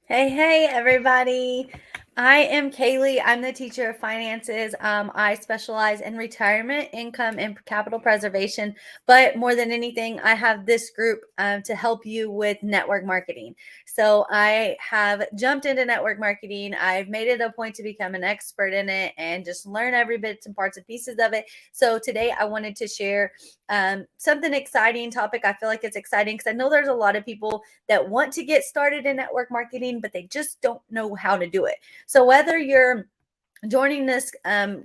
Hey, everybody. I am Kaylee. I'm the teacher of finances. I specialize in retirement, income, and capital preservation. But more than anything, I have this group to help you with network marketing. So I have jumped into network marketing. I've made it a point to become an expert in it and just learn every bits and parts and pieces of it. So today I wanted to share something exciting topic. I feel like it's exciting because I know there's a lot of people that want to get started in network marketing, but they just don't know how to do it. So whether you're joining this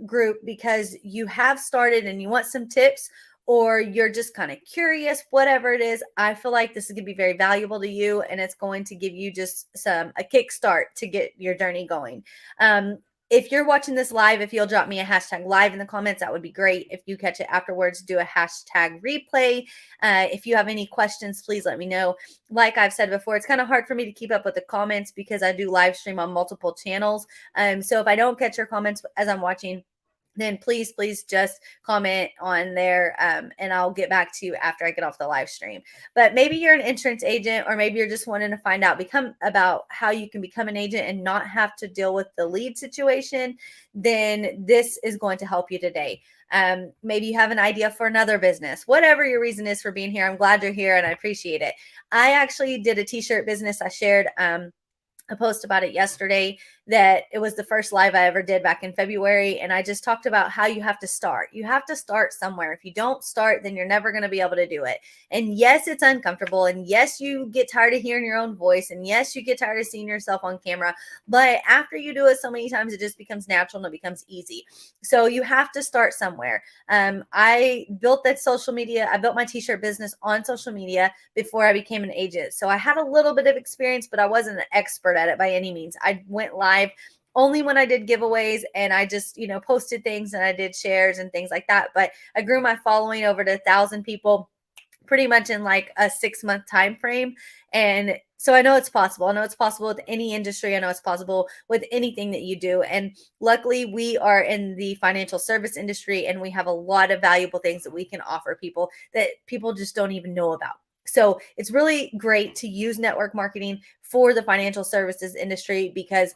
group because you have started and you want some tips, or you're just kind of curious, whatever it is, I feel like this is going to be very valuable to you, and it's going to give you just a kickstart to get your journey going. If you're watching this live, if you'll drop me a hashtag live in the comments, that would be great. If you catch it afterwards, do a hashtag replay. If you have any questions, please let me know. Like I've said before, it's kind of hard for me to keep up with the comments because I do live stream on multiple channels. So if I don't catch your comments as I'm watching, then please just comment on there, and I'll get back to you after I get off the live stream. But maybe you're an insurance agent, or maybe you're just wanting to find out about how you can become an agent and not have to deal with the lead situation, then this is going to help you today. Maybe you have an idea for another business. Whatever your reason is for being here, I'm glad you're here and I appreciate it. I actually did a t-shirt business. I shared a post about it yesterday, that it was the first live I ever did back in February. And I just talked about how you have to start. You have to start somewhere. If you don't start, then you're never going to be able to do it. And yes, it's uncomfortable. And yes, you get tired of hearing your own voice. And yes, you get tired of seeing yourself on camera. But after you do it so many times, it just becomes natural and it becomes easy. So you have to start somewhere. I built that social media. I built my t-shirt business on social media before I became an agent. So I had a little bit of experience, but I wasn't an expert at it by any means. I went live only when I did giveaways, and I just, posted things and I did shares and things like that. But I grew my following over to 1,000 people pretty much in like a 6-month time frame. And so I know it's possible. I know it's possible with any industry. I know it's possible with anything that you do. And luckily, we are in the financial service industry, and we have a lot of valuable things that we can offer people that people just don't even know about. So it's really great to use network marketing for the financial services industry, because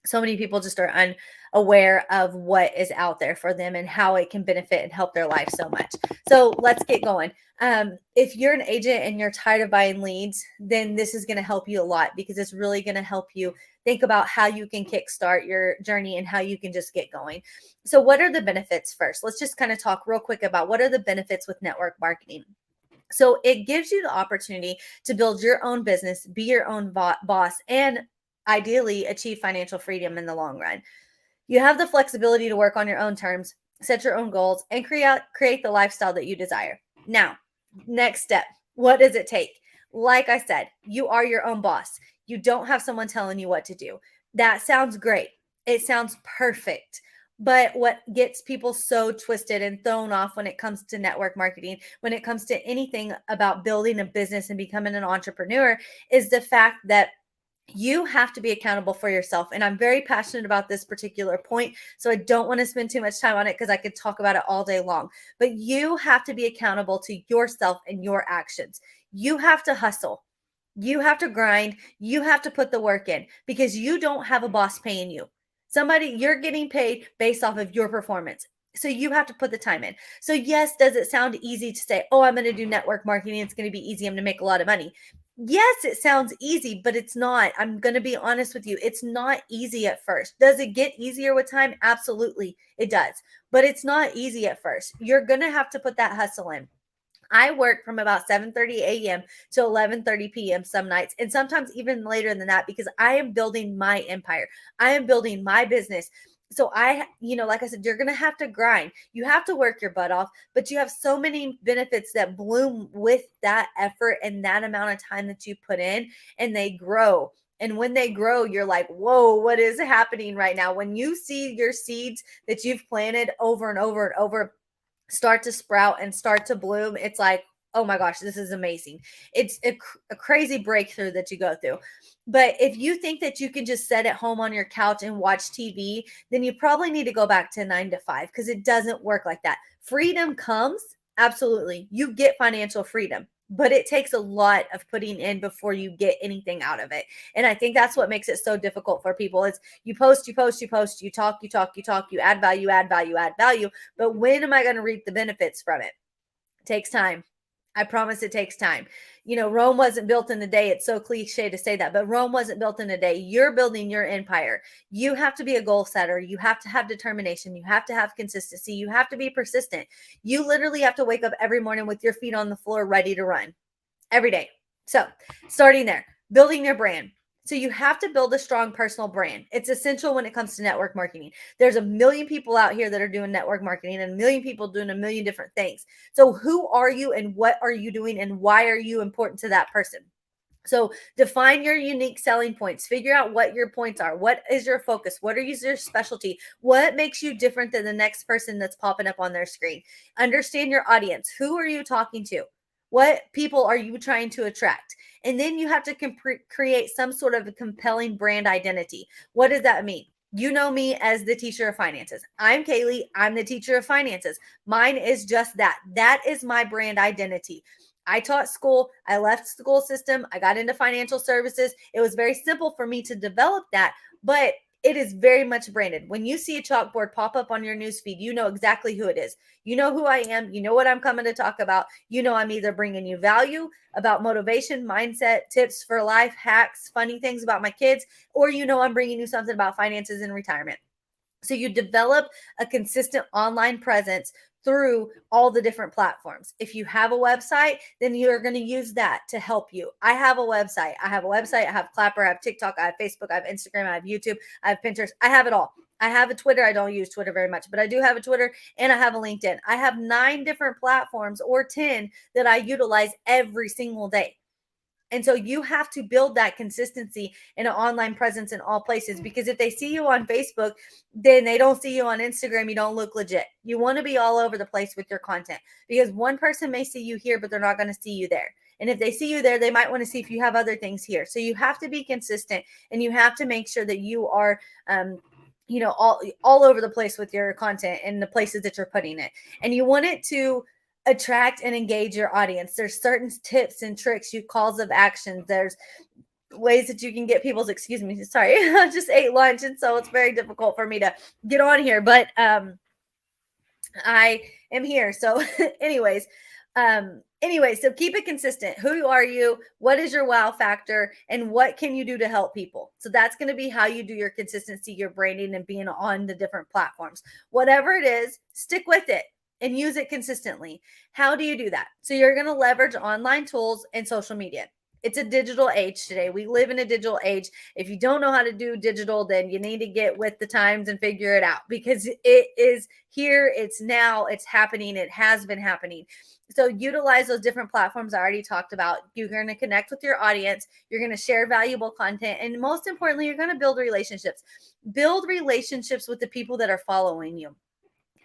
so many people just are unaware of what is out there for them and how it can benefit and help their life so much. So let's get going. If you're an agent and you're tired of buying leads, then this is going to help you a lot, because it's really going to help you think about how you can kickstart your journey and how you can just get going. So what are the benefits first? Let's just kind of talk real quick about what are the benefits with network marketing. So it gives you the opportunity to build your own business, be your own boss, and ideally achieve financial freedom in the long run. You have the flexibility to work on your own terms, set your own goals, and create the lifestyle that you desire. Now, next step, what does it take? Like I said, you are your own boss. You don't have someone telling you what to do. That sounds great. It sounds perfect. But what gets people so twisted and thrown off when it comes to network marketing, when it comes to anything about building a business and becoming an entrepreneur, is the fact that you have to be accountable for yourself. And I'm very passionate about this particular point, so I don't want to spend too much time on it because I could talk about it all day long. But you have to be accountable to yourself and your actions. You have to hustle. You have to grind. You have to put the work in, because you don't have a boss paying you. You're getting paid based off of your performance. So you have to put the time in. So yes, does it sound easy to say, oh, I'm going to do network marketing, it's going to be easy, I'm going to make a lot of money? Yes, it sounds easy, but it's not. I'm going to be honest with you. It's not easy at first. Does it get easier with time? Absolutely, it does. But it's not easy at first. You're going to have to put that hustle in. I work from about 7:30 a.m. to 11:30 p.m. some nights, and sometimes even later than that, because I am building my empire. I am building my business. So like I said, you're going to have to grind. You have to work your butt off, but you have so many benefits that bloom with that effort and that amount of time that you put in, and they grow. And when they grow, you're like, whoa, what is happening right now? When you see your seeds that you've planted over and over and over start to sprout and start to bloom, it's like, oh my gosh, this is amazing. It's a crazy breakthrough that you go through. But if you think that you can just sit at home on your couch and watch TV, then you probably need to go back to 9 to 5, because it doesn't work like that. Freedom comes, absolutely. You get financial freedom. but it takes a lot of putting in before you get anything out of it. And I think that's what makes it so difficult for people is you post, you post, you post, you talk, you talk, you talk, you add value, add value, add value. But when am I going to reap the benefits from it? It takes time. I promise it takes time. Rome wasn't built in a day. It's so cliche to say that, but Rome wasn't built in a day. You're building your empire. You have to be a goal setter. You have to have determination. You have to have consistency. You have to be persistent. You literally have to wake up every morning with your feet on the floor, ready to run every day. So, starting there, building your brand. So you have to build a strong personal brand. It's essential when it comes to network marketing. There's a million people out here that are doing network marketing and a million people doing a million different things. So who are you and what are you doing and why are you important to that person? So define your unique selling points. Figure out what your points are. What is your focus? What are your specialty? What makes you different than the next person that's popping up on their screen? Understand your audience. Who are you talking to? What people are you trying to attract? And then you have to create some sort of a compelling brand identity. What does that mean? You know me as the teacher of finances. I'm Kaylee. I'm the teacher of finances. Mine is just that. That is my brand identity. I taught school. I left school system. I got into financial services. It was very simple for me to develop that, but it is very much branded. When you see a chalkboard pop up on your newsfeed, you know exactly who it is. You know who I am. You know what I'm coming to talk about. You know I'm either bringing you value about motivation, mindset, tips for life, hacks, funny things about my kids, or you know I'm bringing you something about finances and retirement. So you develop a consistent online presence through all the different platforms. If you have a website, then you're going to use that to help you. I have a website. I have Clapper, I have TikTok, I have Facebook, I have Instagram, I have YouTube, I have Pinterest. I have it all. I have a Twitter. I don't use Twitter very much, but I do have a Twitter and I have a LinkedIn. I have 9 different platforms or 10 that I utilize every single day. And so you have to build that consistency in an online presence in all places, because if they see you on Facebook, then they don't see you on Instagram. You don't look legit. You want to be all over the place with your content, because one person may see you here, but they're not going to see you there. And if they see you there, they might want to see if you have other things here. So you have to be consistent and you have to make sure that you are, all over the place with your content and the places that you're putting it. And you want it to attract and engage your audience. There's certain tips and tricks, you calls of actions. There's ways that you can get people's, excuse me, sorry, I just ate lunch. And so it's very difficult for me to get on here, but I am here. So so keep it consistent. Who are you? What is your wow factor? And what can you do to help people? So that's going to be how you do your consistency, your branding, and being on the different platforms. Whatever it is, stick with it and use it consistently. How do you do that? So you're going to leverage online tools and social media. It's a digital age today. We live in a digital age. If you don't know how to do digital, then you need to get with the times and figure it out, because it is here, it's now, it's happening, it has been happening. So utilize those different platforms I already talked about. You're going to connect with your audience. You're going to share valuable content. And most importantly, you're going to build relationships. Build relationships with the people that are following you.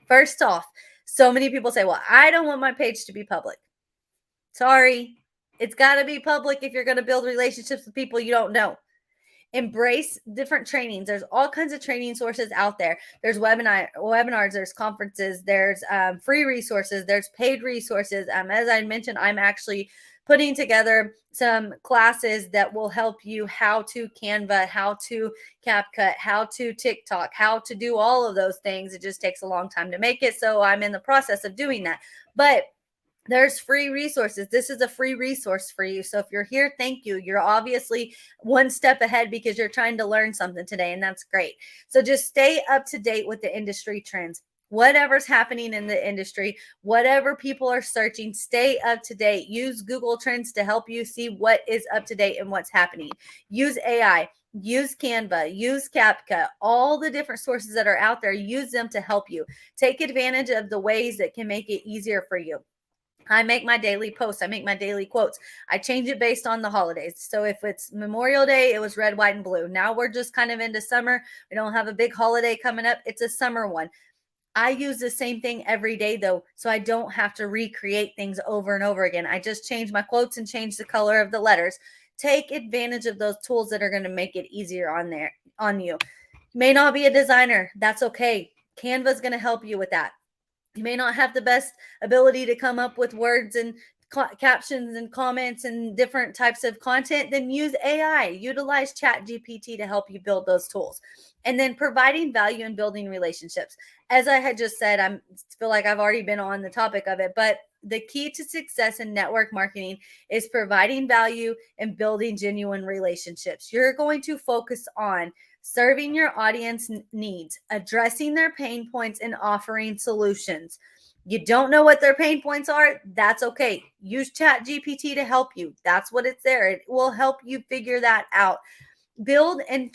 First off, so many people say, well, I don't want my page to be public. Sorry. It's got to be public if you're going to build relationships with people you don't know. Embrace different trainings. There's all kinds of training sources out there. There's webinars, there's conferences, there's free resources, there's paid resources. As I mentioned, I'm actually putting together some classes that will help you how to Canva, how to CapCut, how to TikTok, how to do all of those things. It just takes a long time to make it. So I'm in the process of doing that. But there's free resources. This is a free resource for you. So if you're here, thank you. You're obviously one step ahead because you're trying to learn something today, and that's great. So just stay up to date with the industry trends. Whatever's happening in the industry, whatever people are searching, stay up to date. Use Google Trends to help you see what is up to date and what's happening. Use AI. Use Canva, use CapCut, all the different sources that are out there. Use them to help you. Take advantage of the ways that can make it easier for you. I make my daily posts. I make my daily quotes. I change it based on the holidays. So if it's Memorial Day, it was red, white, and blue. Now we're just kind of into summer. We don't have a big holiday coming up. It's a summer one. I use the same thing every day though, so I don't have to recreate things over and over again. I just change my quotes and change the color of the letters. Take advantage of those tools that are going to make it easier on you. You may not be a designer. That's okay. Canva is going to help you with that. You may not have the best ability to come up with words and captions and comments and different types of content, then use AI. Utilize Chat GPT to help you build those tools. And then providing value and building relationships. As I had just said, I feel like I've already been on the topic of it, but the key to success in network marketing is providing value and building genuine relationships. You're going to focus on serving your audience needs, addressing their pain points, and offering solutions. You don't know what their pain points are? That's okay. Use Chat GPT to help you. That's what it's there. It will help you figure that out. Building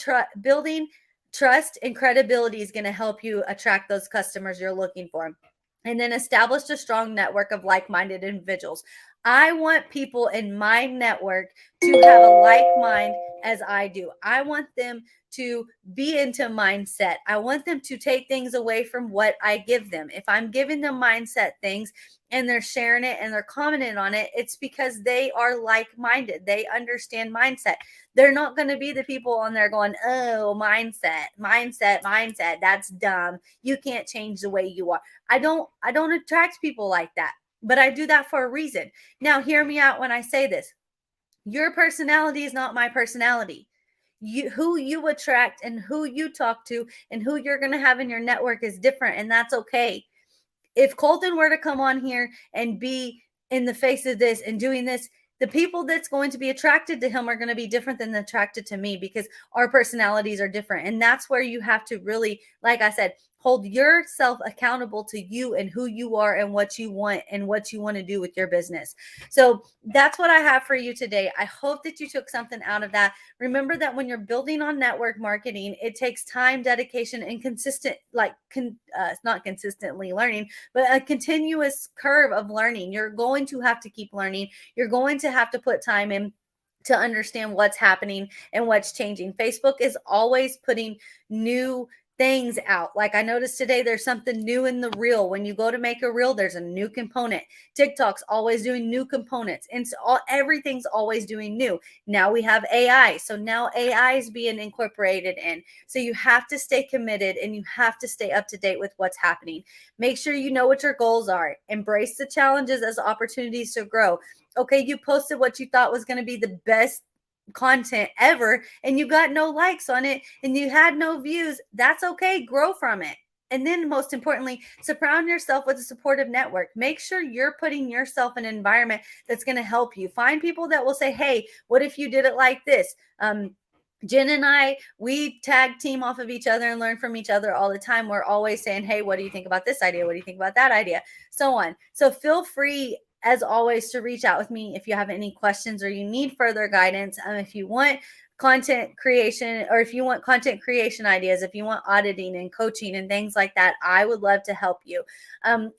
trust and credibility is going to help you attract those customers you're looking for. And then establish a strong network of like-minded individuals. I want people in my network to have a like mind as I do. I want them to be into mindset. I want them to take things away from what I give them. If I'm giving them mindset things and they're sharing it and they're commenting on it, it's because they are like-minded. They understand mindset. They're not going to be the people on there going, oh, mindset. That's dumb. You can't change the way you are. I don't attract people like that, but I do that for a reason. Now, hear me out when I say this. Your personality is not my personality. Who you attract and who you talk to and who you're going to have in your network is different, and that's okay. If Colton were to come on here and be in the face of this and doing this, the people that's going to be attracted to him are going to be different than attracted to me, because our personalities are different. And that's where you have to really, like I said, hold yourself accountable to you and who you are and what you want to do with your business. So that's what I have for you today. I hope that you took something out of that. Remember that when you're building on network marketing, it takes time, dedication, and not consistently learning, but a continuous curve of learning. You're going to have to keep learning. You're going to have to put time in to understand what's happening and what's changing. Facebook is always putting new things out. Like I noticed today, there's something new in the reel. When you go to make a reel, there's a new component. TikTok's always doing new components. And so everything's always doing new. Now we have AI. So now AI is being incorporated in. So you have to stay committed and you have to stay up to date with what's happening. Make sure you know what your goals are. Embrace the challenges as opportunities to grow. Okay, you posted what you thought was going to be the best content ever and you got no likes on it and you had no views. That's okay. Grow from it. And then most importantly, surround yourself with a supportive network. Make sure you're putting yourself in an environment that's going to help you. Find people that will say, hey, what if you did it like this? Jen and I, we tag team off of each other and learn from each other all the time. We're always saying, hey, what do you think about this idea? What do you think about that idea? So on. So feel free, as always, to reach out with me if you have any questions or you need further guidance. If you want content creation, or if you want content creation ideas, if you want auditing and coaching and things like that, I would love to help you.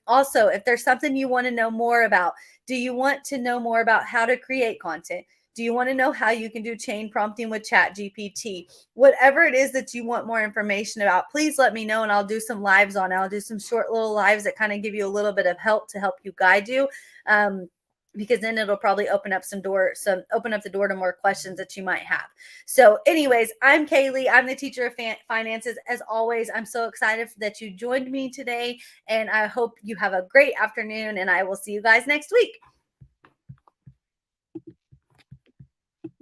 Also, if there's something you want to know more about, do you want to know more about how to create content? Do you want to know how you can do chain prompting with Chat GPT? Whatever it is that you want more information about, please let me know and I'll do some lives on it. I'll do some short little lives that kind of give you a little bit of help to help you guide you. Because then it'll probably open up the door to more questions that you might have. So anyways, I'm Kaylee. I'm the teacher of finances. As always, I'm so excited that you joined me today, and I hope you have a great afternoon, and I will see you guys next week.